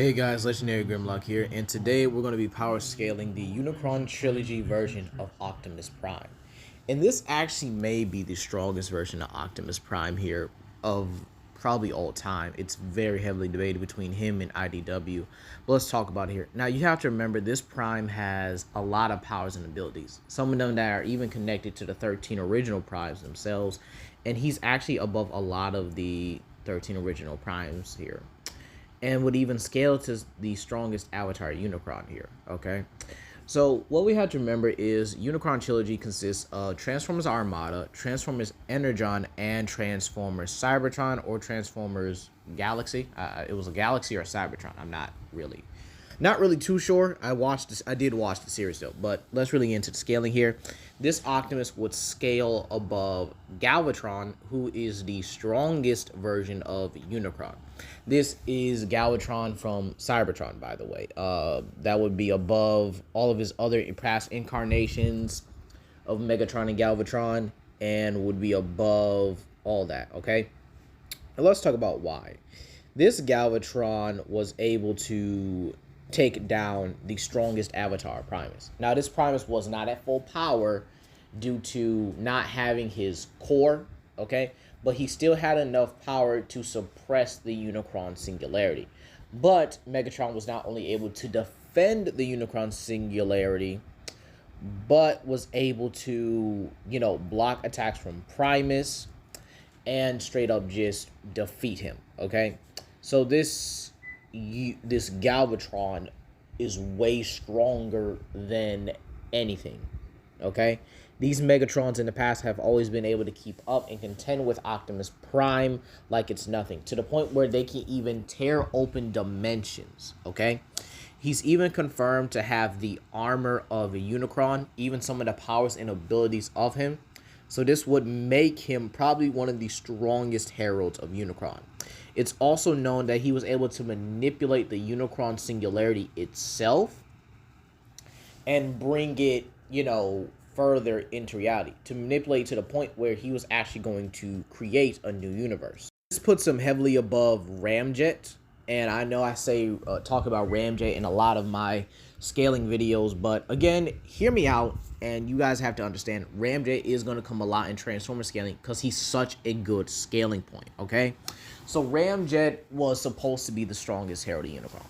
Hey guys, Legendary Grimlock here, and today we're going to be power scaling the Unicron Trilogy version of Optimus Prime. And this actually may be the strongest version of Optimus Prime here of probably all time. It's very heavily debated between him and IDW, but let's talk about it here. Now you have to remember this Prime has a lot of powers and abilities, some of them that are even connected to the 13 original Primes themselves, and he's actually above a lot of the 13 original Primes here, and would even scale to the strongest avatar Unicron here, okay? So what we have to remember is Unicron Trilogy consists of Transformers Armada, Transformers Energon, and Transformers Cybertron or Transformers Galaxy. It was a Galaxy or a Cybertron. I'm not really too sure. I did watch the series though, but let's really get into the scaling here. This Optimus would scale above Galvatron, who is the strongest version of Unicron. This is Galvatron from Cybertron, by the way. That would be above all of his other past incarnations of Megatron and Galvatron, and would be above all that, okay? Now let's talk about why. This Galvatron was able to take down the strongest avatar, Primus. Now, this Primus was not at full power due to not having his core, okay? But he still had enough power to suppress the Unicron Singularity. But Megatron was not only able to defend the Unicron Singularity, but was able to, block attacks from Primus and straight up just defeat him, okay? So this Galvatron is way stronger than anything, okay? These Megatrons in the past have always been able to keep up and contend with Optimus Prime like it's nothing, to the point where they can even tear open dimensions, okay? He's even confirmed to have the armor of a Unicron, even some of the powers and abilities of him. So this would make him probably one of the strongest heralds of Unicron. It's also known that he was able to manipulate the Unicron Singularity itself and bring it, further into reality, to manipulate to the point where he was actually going to create a new universe. This puts him heavily above Ramjet, and I know I say talk about Ramjet in a lot of my scaling videos, but again, hear me out, and you guys have to understand Ramjet is going to come a lot in Transformer scaling because he's such a good scaling point, okay? So Ramjet was supposed to be the strongest herald of Unicron,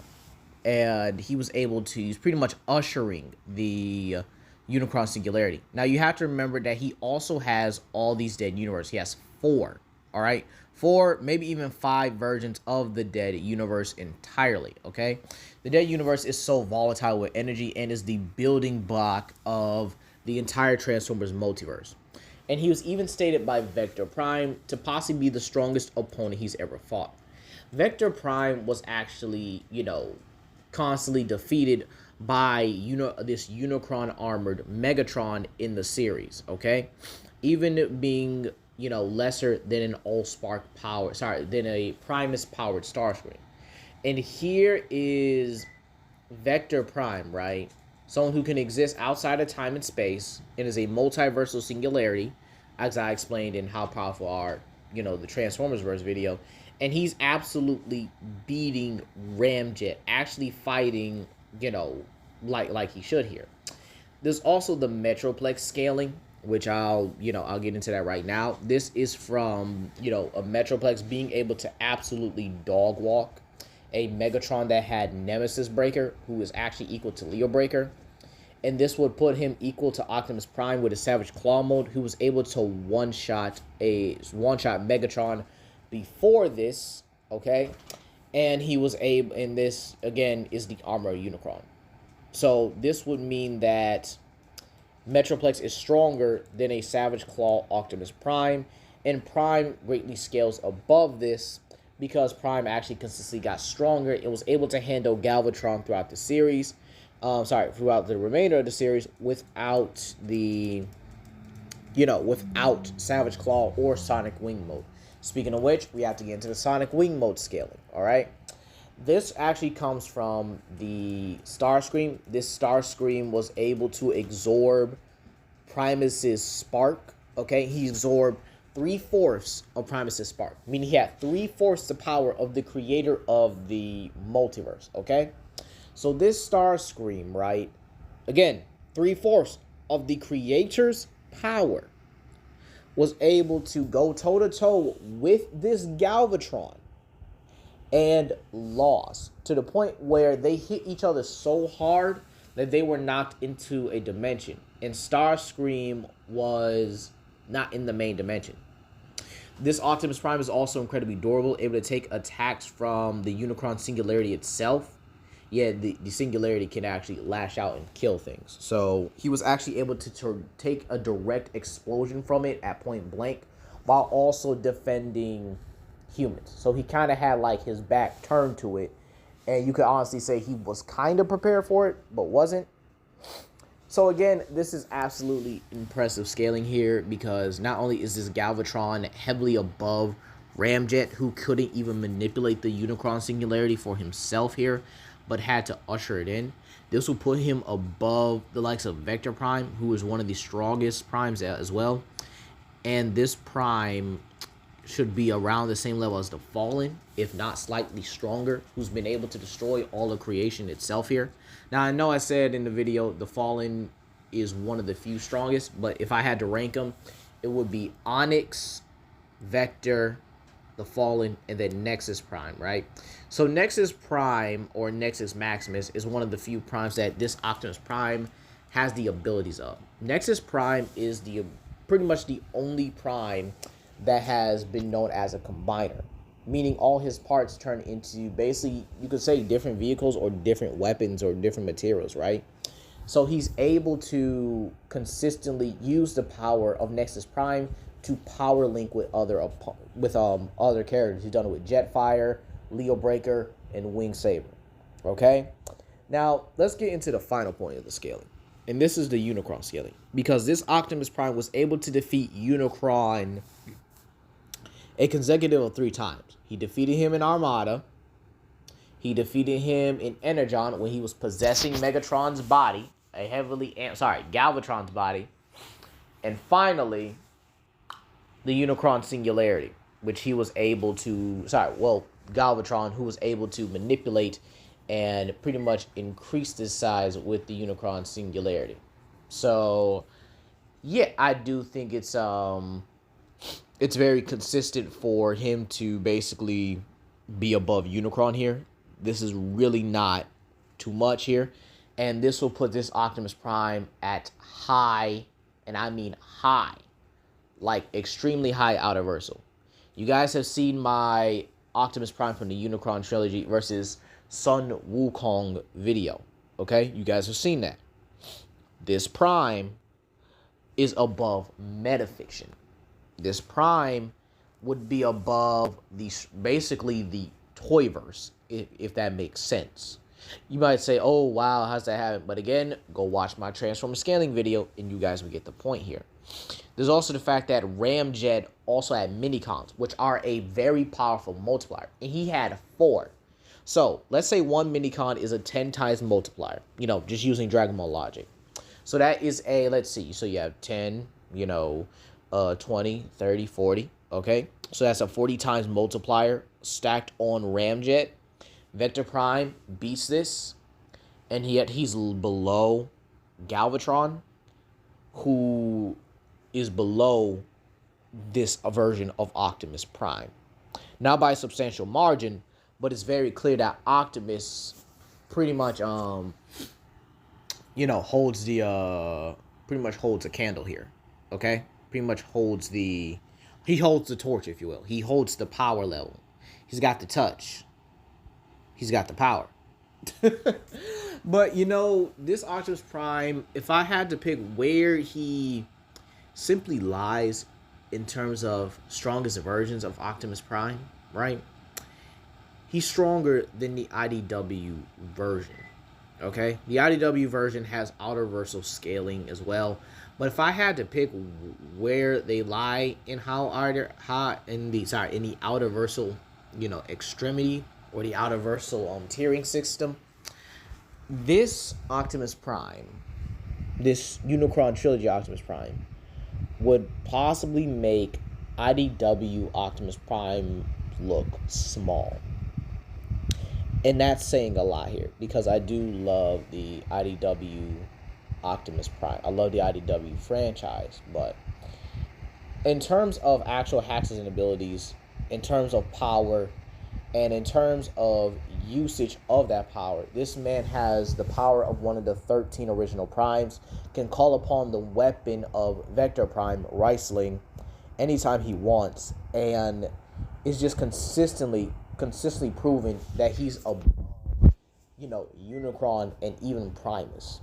and he was able to, he's pretty much ushering the Unicron Singularity. Now you have to remember that he also has all these dead universes. He has 4, all right? 4, maybe even 5 versions of the dead universe entirely, okay? The dead universe is so volatile with energy and is the building block of the entire Transformers multiverse. And he was even stated by Vector Prime to possibly be the strongest opponent he's ever fought. Vector Prime was actually, constantly defeated by this Unicron armored Megatron in the series, okay? Even being, lesser than an than a Primus powered Starscream. And here is Vector Prime, right? Someone who can exist outside of time and space and is a multiversal singularity, as I explained in How Powerful Are, the Transformers verse video. And he's absolutely beating Ramjet, actually fighting, like he should here. There's also the Metroplex scaling, which I'll get into that right now. This is from, a Metroplex being able to absolutely dog walk a Megatron that had Nemesis Breaker, who is actually equal to Leo Breaker. And this would put him equal to Optimus Prime with a Savage Claw mode, who was able to one-shot Megatron before this, okay? And he was able, and this, again, is the armor of Unicron. So this would mean that Metroplex is stronger than a Savage Claw Optimus Prime, and Prime greatly scales above this because Prime actually consistently got stronger and was able to handle Galvatron throughout the series, throughout the remainder of the series without the, without Savage Claw or Sonic Wing mode. Speaking of which, we have to get into the Sonic Wing mode scaling, all right? This actually comes from the Starscream. This Starscream was able to absorb Primus's spark, okay? He absorbed 3/4 of Primus's spark, meaning he had 3/4 the power of the creator of the multiverse. Okay, so this Starscream, right? Again, 3/4 of the creator's power was able to go toe to toe with this Galvatron and lost, to the point where they hit each other so hard that they were knocked into a dimension, and Starscream was not in the main dimension. This Optimus Prime is also incredibly durable, able to take attacks from the Unicron Singularity itself. Yeah, the Singularity can actually lash out and kill things. So he was actually able to take a direct explosion from it at point blank while also defending humans. So he kind of had like his back turned to it, and you could honestly say he was kind of prepared for it, but wasn't. So again, this is absolutely impressive scaling here, because not only is this Galvatron heavily above Ramjet, who couldn't even manipulate the Unicron Singularity for himself here, but had to usher it in. This will put him above the likes of Vector Prime, who is one of the strongest primes as well. And this prime should be around the same level as the Fallen, if not slightly stronger, who's been able to destroy all of creation itself here. Now, I know I said in the video the Fallen is one of the few strongest, but if I had to rank them, it would be Onyx, Vector, the Fallen, and then Nexus Prime, right? So Nexus Prime, or Nexus Maximus, is one of the few primes that this Optimus Prime has the abilities of. Nexus Prime is pretty much the only prime that has been known as a combiner, meaning all his parts turn into, basically, you could say, different vehicles or different weapons or different materials, right? So he's able to consistently use the power of Nexus Prime to power link with other characters. He's done it with Jetfire, Leo Breaker, and Wing Saber. Okay? Now, let's get into the final point of the scaling. And this is the Unicron scaling, because this Optimus Prime was able to defeat Unicron a consecutive of 3 times. He defeated him in Armada. He defeated him in Energon when he was possessing Megatron's body, Galvatron's body. And finally, the Unicron Singularity, which he was able to, Galvatron, who was able to manipulate and pretty much increase the size with the Unicron Singularity. So, yeah, I do think it's very consistent for him to basically be above Unicron here. This is really not too much here. And this will put this Optimus Prime at high, and I mean high, like extremely high Outerversal. You guys have seen my Optimus Prime from the Unicron Trilogy versus Sun Wukong video. Okay? You guys have seen that. This Prime is above Metafiction. This Prime would be above basically the Toyverse, if that makes sense. You might say, oh, wow, how's that happen? But again, go watch my Transformer scaling video, and you guys will get the point here. There's also the fact that Ramjet also had Minicons, which are a very powerful multiplier, and he had 4. So let's say one Minicon is a 10 times multiplier, just using Dragon Ball logic. So that is a, let's see, so you have 10, 20, 30, 40, okay? So that's a 40 times multiplier stacked on Ramjet. Vector Prime beats this, and yet he's below Galvatron, who is below this version of Optimus Prime. Not by a substantial margin, but it's very clear that Optimus pretty much holds the pretty much holds a candle here. Okay? Pretty much holds he holds the torch, if you will. He holds the power level. He's got the touch. He's got the power. But, this Optimus Prime, if I had to pick where he simply lies in terms of strongest versions of Optimus Prime, right? He's stronger than the IDW version, okay? The IDW version has Outerversal scaling as well. But if I had to pick where they lie in in the Outerversal, extremity, or the Outerversal tiering system, this Optimus Prime, this Unicron Trilogy Optimus Prime, would possibly make IDW Optimus Prime look small. And that's saying a lot here, because I do love the IDW Optimus Prime. I love the IDW franchise, but in terms of actual hacks and abilities, in terms of power, and in terms of usage of that power, this man has the power of one of the 13 original primes, can call upon the weapon of Vector Prime, Riceling, anytime he wants, and is just consistently proving that he's a Unicron and even Primus.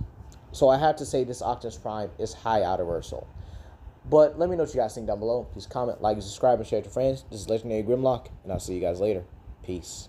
So I have to say this Optimus Prime is high out of Ursal. But let me know what you guys think down below. Please comment, like, and subscribe, and share with your friends. This is Legendary Grimlock, and I'll see you guys later. Peace.